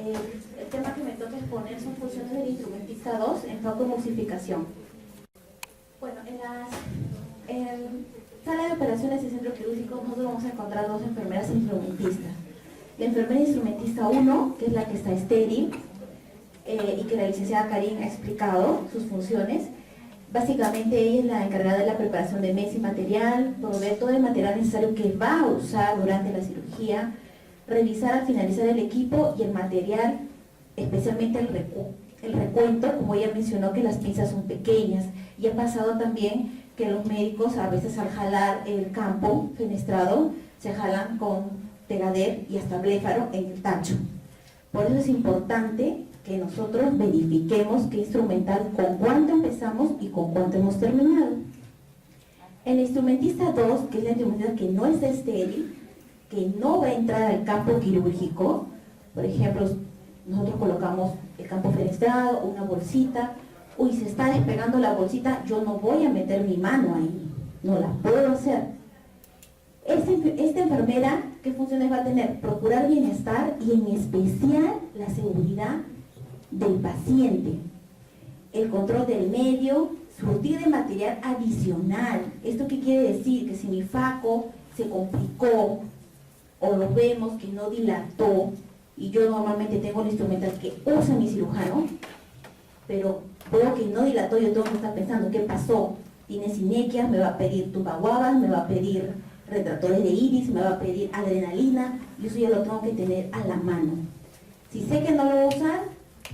El tema que me toca exponer son funciones del instrumentista 2 en faucoemulsificación. Bueno, en sala de operaciones y centro quirúrgico nosotros vamos a encontrar dos enfermeras instrumentistas. La enfermera instrumentista 1, que es la que está estéril, y que la licenciada Karin ha explicado sus funciones. Básicamente ella es la encargada de la preparación de mesa y material, proveer todo el material necesario que va a usar durante la cirugía, revisar al finalizar el equipo y el material, especialmente el recuento, como ella mencionó que las pinzas son pequeñas, y ha pasado también que los médicos a veces al jalar el campo fenestrado se jalan con pegader y hasta bléfaro en el tacho. Por eso es importante que nosotros verifiquemos qué instrumental, con cuánto empezamos y con cuánto hemos terminado. El instrumentista 2, que es la instrumentista que no es estéril, que no va a entrar al campo quirúrgico, por ejemplo, nosotros colocamos el campo fenestrado, una bolsita, uy, se está despegando la bolsita, yo no voy a meter mi mano ahí, no la puedo hacer. Esta enfermera, ¿qué funciones va a tener? Procurar bienestar y en especial la seguridad del paciente, el control del medio, surtir de material adicional. ¿Esto qué quiere decir? Que si mi faco se complicó o lo vemos que no dilató, y yo normalmente tengo el instrumental que usa mi cirujano, pero veo que no dilató, yo tengo que estar pensando qué pasó. Tiene sinequias, me va a pedir tubaguabas, me va a pedir retractores de iris, me va a pedir adrenalina, y eso ya lo tengo que tener a la mano. Si sé que no lo voy a usar,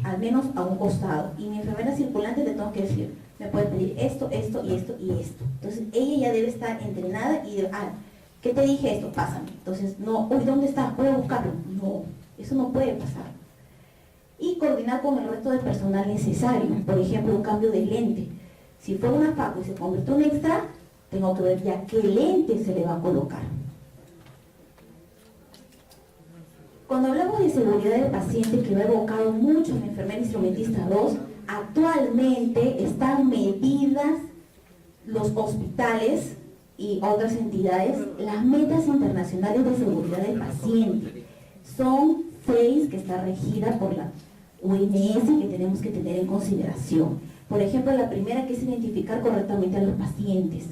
al menos a un costado, y mi enfermera circulante le tengo que decir, me puede pedir esto, esto y esto y esto. Entonces ella ya debe estar entrenada y ¿qué te dije esto? Pásame. Entonces, no, uy, ¿dónde está? ¿Puedo buscarlo? No, eso no puede pasar. Y coordinar con el resto del personal necesario, por ejemplo, un cambio de lente. Si fue una faco y se convirtió en extra, tengo que ver ya qué lente se le va a colocar. Cuando hablamos de seguridad del paciente, que va evocado mucho en la enfermera instrumentista 2, actualmente están medidas los hospitales y otras entidades, las metas internacionales de seguridad del paciente. Son 6 que está regida por la OMS que tenemos que tener en consideración. Por ejemplo, la primera, que es identificar correctamente a los pacientes.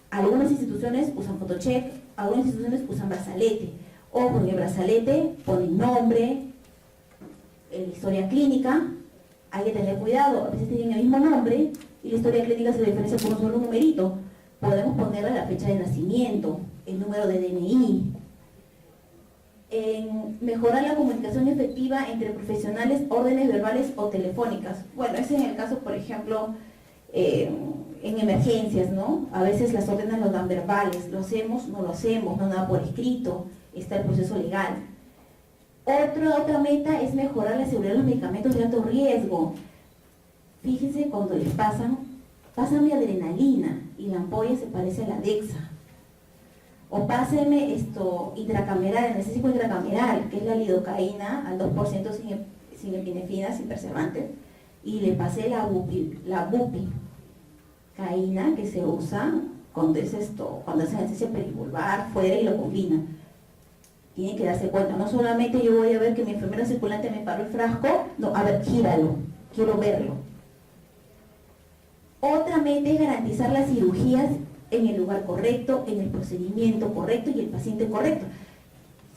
Algunas instituciones usan photocheck, algunas instituciones usan brazalete. Ojo, en el brazalete ponen nombre, historia clínica, hay que tener cuidado, a veces tienen el mismo nombre y la historia clínica se diferencia por un solo numerito. Podemos ponerle la fecha de nacimiento, el número de DNI. Mejorar la comunicación efectiva entre profesionales, órdenes verbales o telefónicas. Bueno, ese es el caso, por ejemplo, en emergencias, ¿no? A veces las órdenes los dan verbales, lo hacemos, no lo hacemos, no nada por escrito, está el proceso legal. Otra meta es mejorar la seguridad de los medicamentos de alto riesgo. Fíjense cuando les pásame adrenalina y la ampolla se parece a la Dexa. O páseme intracameral, el anestésico intracameral, que es la lidocaína al 2% sin epinefrina, sin preservantes, y le pasé la bupicaína, que se usa cuando hacen anestesia perivulvar, fuera y lo combinan. Tienen que darse cuenta, no solamente yo voy a ver que mi enfermera circulante me paró el frasco, no, a ver, gíralo, quiero verlo. Otra meta es garantizar las cirugías en el lugar correcto, en el procedimiento correcto y el paciente correcto.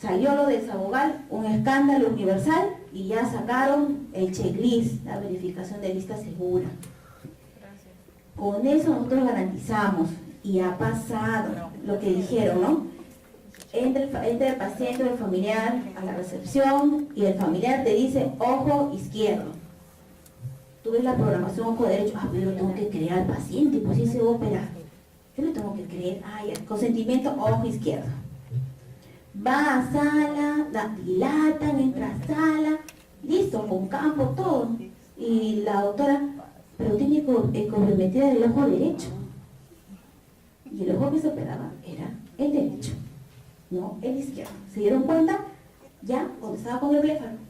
Salió lo de Sabogal, un escándalo universal, y ya sacaron el checklist, la verificación de lista segura. Gracias. Con eso nosotros garantizamos, y ha pasado lo que dijeron, ¿no? Entra el paciente o el familiar a la recepción y el familiar te dice ojo izquierdo. Tú ves la programación ojo derecho, pero yo tengo que creer al paciente, pues si se va a operar. Yo le tengo que creer, consentimiento, ojo izquierdo. Va a sala, dilatan, entra a sala, listo, con campo, todo. Y la doctora, pero tiene comprometida el ojo derecho. Y el ojo que se operaba era el derecho, no el izquierdo. ¿Se dieron cuenta? Ya, cuando estaba con el bléfaro.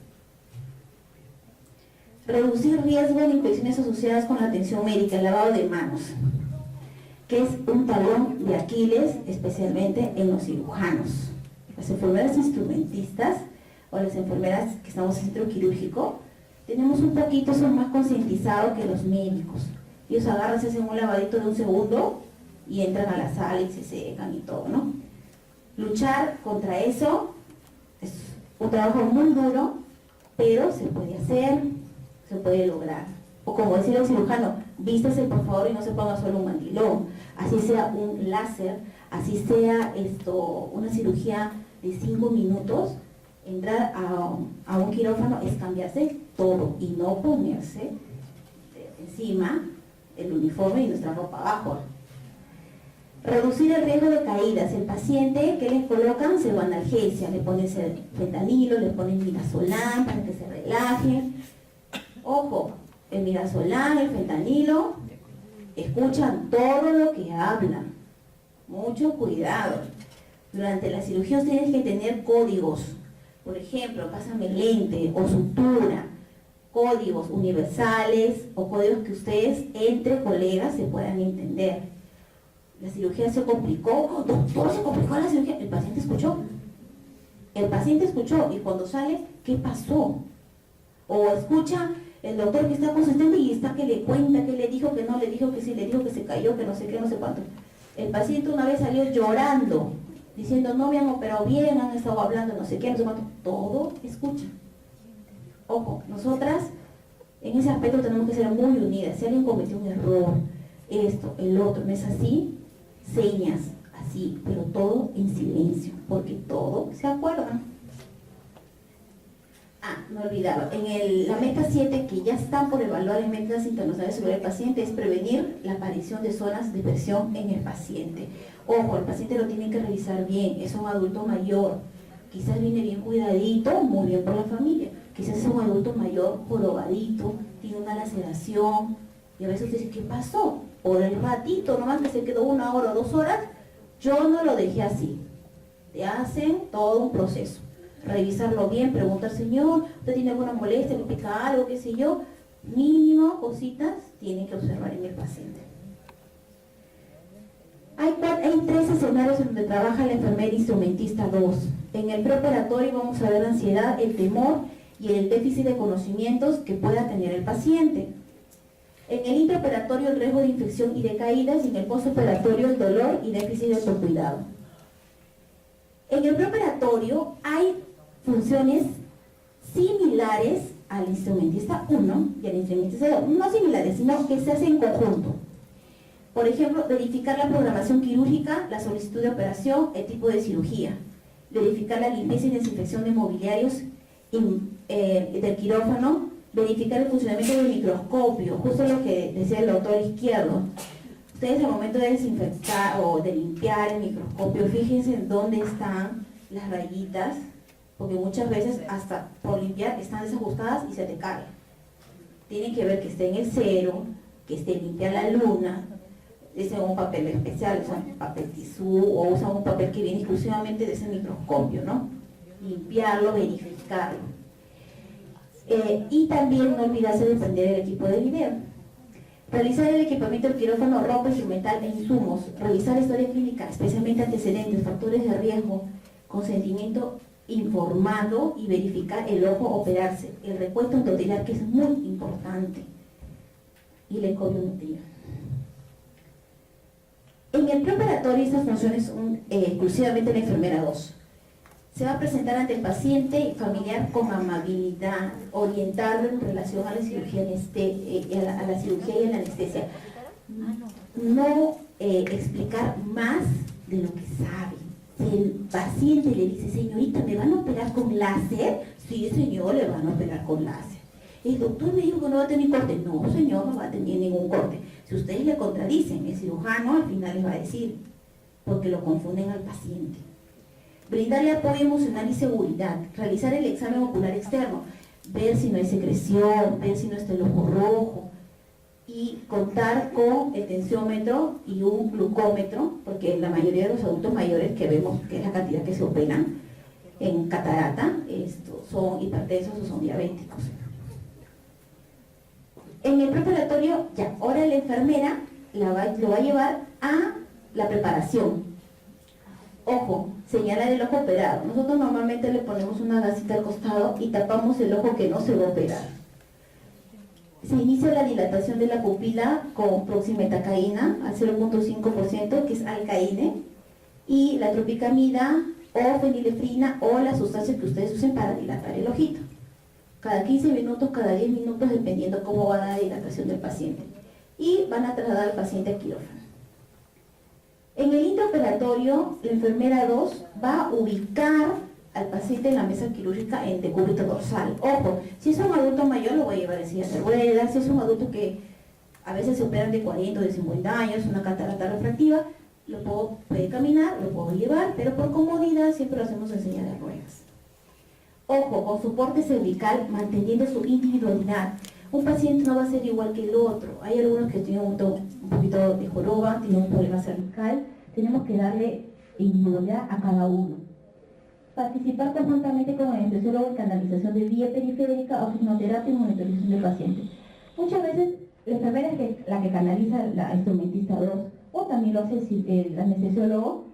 Reducir riesgo de infecciones asociadas con la atención médica, el lavado de manos, que es un talón de Aquiles, especialmente en los cirujanos. Las enfermeras instrumentistas o las enfermeras que estamos en centro quirúrgico, tenemos un poquito, son más concientizados que los médicos. Ellos agarran, se hacen un lavadito de un segundo y entran a la sala y se secan y todo, ¿no? Luchar contra eso es un trabajo muy duro, pero se puede hacer, se puede lograr. O como decía el cirujano, vístase por favor y no se ponga solo un mantilón, así sea un láser, así sea una cirugía de 5 minutos, entrar a un quirófano es cambiarse todo y no ponerse encima el uniforme y nuestra ropa abajo. Reducir el riesgo de caídas. El paciente que les colocan pseudoanalgesia, le ponen fentanilo, le ponen midazolam para que se relaje. Ojo, el midazolam, el fentanilo, escuchan todo lo que hablan. Mucho cuidado. Durante la cirugía tienes que tener códigos. Por ejemplo, pásame lente o sutura, códigos universales o códigos que ustedes entre colegas se puedan entender. La cirugía se complicó, doctor, se complicó la cirugía, el paciente escuchó. El paciente escuchó y cuando sale, ¿qué pasó? O escucha el doctor que está consistente y está que le cuenta, que le dijo, que no le dijo, que sí le dijo, que se cayó, que no sé qué, no sé cuánto. El paciente una vez salió llorando, diciendo, no me han operado bien, han estado hablando, no sé qué, no sé cuánto. Todo escucha. Ojo, nosotras en ese aspecto tenemos que ser muy unidas. Si alguien cometió un error, esto, el otro, no es así, señas, así, pero todo en silencio, porque todo se acuerdan. Me olvidaba, la meta 7 que ya está por evaluar en metas internacionales sobre el paciente es prevenir la aparición de zonas de presión en el paciente. Ojo, el paciente lo tienen que revisar bien, es un adulto mayor, quizás viene bien cuidadito, muy bien por la familia, quizás es un adulto mayor jorobadito, tiene una laceración, y a veces usted dice, ¿qué pasó? Por el ratito, nomás que se quedó 1 hora o 2 horas, yo no lo dejé así. Te hacen todo un proceso. Revisarlo bien, preguntar, señor, ¿usted tiene alguna molestia, le pica algo, qué sé yo? Mínimo cositas tienen que observar en el paciente. Hay 3 escenarios en donde trabaja la enfermera instrumentista 2. En el preoperatorio vamos a ver la ansiedad, el temor y el déficit de conocimientos que pueda tener el paciente. En el intraoperatorio el riesgo de infección y de caídas, y en el postoperatorio el dolor y déficit de autocuidado. En el preoperatorio hay funciones similares al instrumentista 1 y al instrumentista 2, no similares, sino que se hacen en conjunto. Por ejemplo, verificar la programación quirúrgica, la solicitud de operación, el tipo de cirugía, verificar la limpieza y desinfección de mobiliarios del quirófano, verificar el funcionamiento del microscopio, justo lo que decía el doctor Izquierdo. Ustedes al momento de desinfectar o de limpiar el microscopio, fíjense en dónde están las rayitas, porque muchas veces hasta por limpiar están desajustadas y se te cae. Tienen que ver que esté en el cero, que esté limpia la luna, usan un papel especial, usan papel tisú o usan un papel que viene exclusivamente de ese microscopio, ¿no? Limpiarlo, verificarlo. Y también no olvidarse de prender el equipo de video. Realizar el equipamiento del quirófano, ropa instrumental e insumos. Revisar historia clínica, especialmente antecedentes, factores de riesgo, consentimiento informado y verificar el ojo operarse. El recuento endotelial, que es muy importante. Y la ecobiometría. En el preoperatorio estas funciones son exclusivamente la enfermera 2. Se va a presentar ante el paciente y familiar con amabilidad, orientarlo en relación a la cirugía, a la cirugía y a la anestesia. No explicar más de lo que sabe. Si el paciente le dice, señorita, ¿me van a operar con láser? Sí, señor, le van a operar con láser. El doctor me dijo que no va a tener corte. No, señor, no va a tener ningún corte. Si ustedes le contradicen, el cirujano al final les va a decir, porque lo confunden al paciente. Brindarle apoyo emocional y seguridad, realizar el examen ocular externo, ver si no hay secreción, ver si no está el ojo rojo, y contar con el tensiómetro y un glucómetro, porque la mayoría de los adultos mayores que vemos, que es la cantidad que se operan en catarata, son hipertensos o son diabéticos. En el preparatorio, ya, ahora la enfermera lo va a llevar a la preparación. Ojo, señala del ojo operado. Nosotros normalmente le ponemos una gasita al costado y tapamos el ojo que no se va a operar. Se inicia la dilatación de la pupila con proximetacaína al 0.5%, que es alcaíne, y la tropicamida o fenilefrina o la sustancia que ustedes usen para dilatar el ojito. Cada 15 minutos, cada 10 minutos, dependiendo cómo va la dilatación del paciente. Y van a trasladar al paciente a quirófano. En el intraoperatorio, la enfermera 2 va a ubicar al paciente en la mesa quirúrgica en decúbito dorsal. Ojo, si es un adulto mayor lo voy a llevar en silla de ruedas, si es un adulto que a veces se operan de 40 o de 50 años, una catarata refractiva, puede caminar, lo puedo llevar, pero por comodidad siempre lo hacemos en silla de ruedas. Ojo, con soporte cervical, manteniendo su individualidad. Un paciente no va a ser igual que el otro. Hay algunos que tienen un poquito de joroba, tienen un problema cervical. Tenemos que darle individualidad a cada uno. Participar conjuntamente con el anestesiólogo en canalización de vía periférica, oxigenoterapia y monitorización del paciente. Muchas veces la enfermera es la que canaliza la instrumentista 2, o también lo hace el anestesiólogo,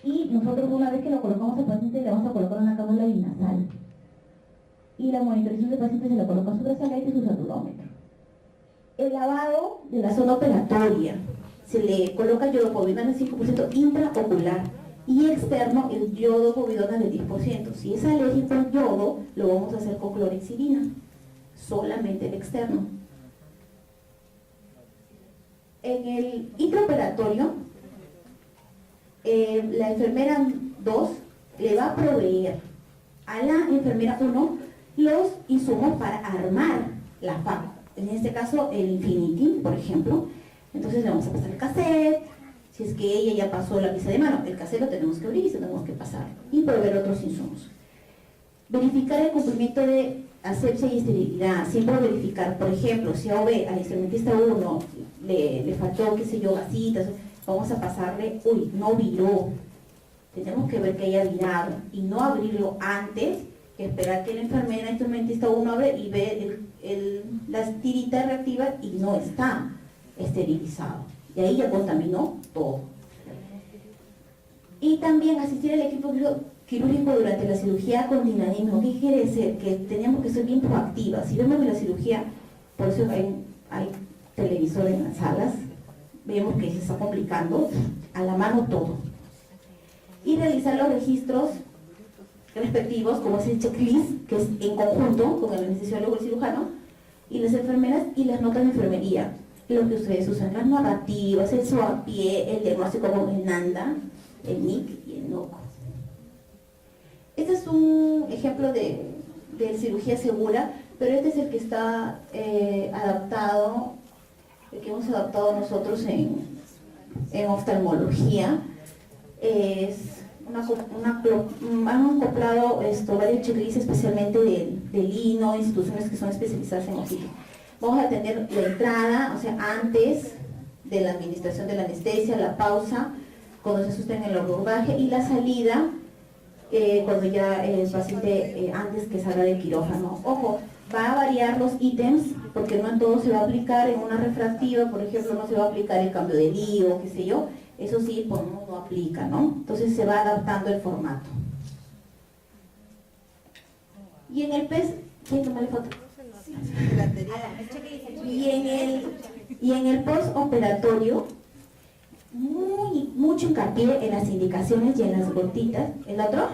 y nosotros una vez que lo colocamos al paciente le vamos a colocar una cánula binasal. Y la monitorización del paciente se le coloca su trazagate y su saturómetro. El lavado de la zona operatoria, se le coloca yodopovidona del 5% intraocular y externo el yodopovidona del 10%. Si es alérgico al yodo, lo vamos a hacer con clorexidina, solamente el externo. En el intraoperatorio, la enfermera 2 le va a proveer a la enfermera 1 los insumos para armar la FAP. En este caso, el Infinity, por ejemplo. Entonces le vamos a pasar el cassette. Si es que ella ya pasó la visa de mano, el cassette lo tenemos que abrir y se tenemos que pasar. Y proveer otros insumos. Verificar el cumplimiento de asepsia y esterilidad. Siempre verificar, por ejemplo, si a OB, al instrumentista 1, le faltó, qué sé yo, gasitas, vamos a pasarle, uy, no viró. Tenemos que ver que haya virado y no abrirlo antes que esperar que la enfermera instrumentista 1 abre y ve las tiritas reactivas y no está esterilizado. Y ahí ya contaminó todo. Y también asistir al equipo quirúrgico durante la cirugía con dinamismo. ¿Qué quiere decir? Que tenemos que ser bien proactivas. Si vemos que la cirugía, por eso hay televisor en las salas, vemos que se está complicando, a la mano todo. Y realizar los registros respectivos, como es el checklist, que es en conjunto con el anestesiólogo y el cirujano, y las enfermeras, y las notas de enfermería, lo que ustedes usan, las narrativas, el SOAPIE, el diagnóstico con el NANDA, el NIC y el NOCO. Este es un ejemplo de cirugía segura, pero este es el que está adaptado, el que hemos adaptado nosotros en oftalmología. Es han acoplado varios checklists, especialmente de Lino, instituciones que son especializadas en ojitos. Vamos a tener la entrada, o sea, antes de la administración de la anestesia, la pausa, cuando se sostiene el abordaje, y la salida, cuando ya el paciente, antes que salga del quirófano. Ojo, va a variar los ítems, porque no en todo se va a aplicar. En una refractiva, por ejemplo, no se va a aplicar el cambio de lío, qué sé yo. Eso sí, pues no aplica, ¿no? Entonces se va adaptando el formato. Y en el PES, ¿quién toma la foto? Y en el postoperatorio, mucho hincapié en las indicaciones y en las gotitas. ¿El otro?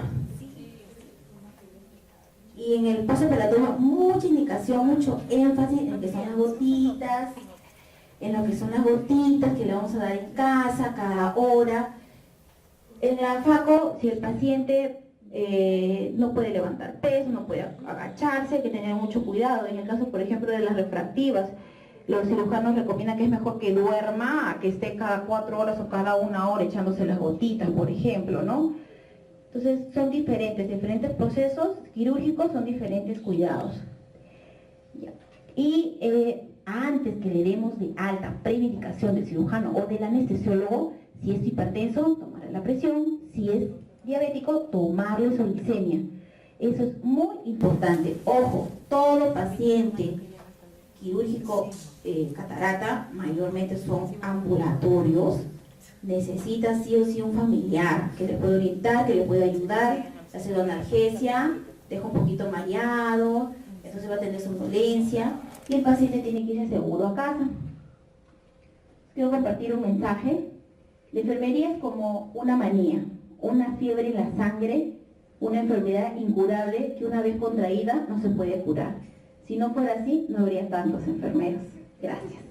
Y en el postoperatorio, mucha indicación, mucho énfasis en que son las gotitas, en lo que son las gotitas que le vamos a dar en casa, cada hora. En la FACO, si el paciente no puede levantar peso, no puede agacharse, hay que tener mucho cuidado. En el caso, por ejemplo, de las refractivas, los cirujanos recomiendan que es mejor que duerma a que esté cada 4 horas o cada 1 hora echándose las gotitas, por ejemplo, ¿no? Entonces, son diferentes procesos quirúrgicos, son diferentes cuidados. Ya. Y antes que le demos de alta premedicación del cirujano o del anestesiólogo, si es hipertenso, tomarle la presión, si es diabético, tomarle su glicemia. Eso es muy importante. Ojo, todo paciente quirúrgico catarata mayormente son ambulatorios, necesita sí o sí un familiar que le pueda orientar, que le pueda ayudar, hacer analgesia, deja un poquito mareado, entonces va a tener somnolencia y el paciente tiene que irse seguro a casa. Quiero compartir un mensaje. La enfermería es como una manía, una fiebre en la sangre, una enfermedad incurable que una vez contraída no se puede curar. Si no fuera así, no habría tantos enfermeros. Gracias.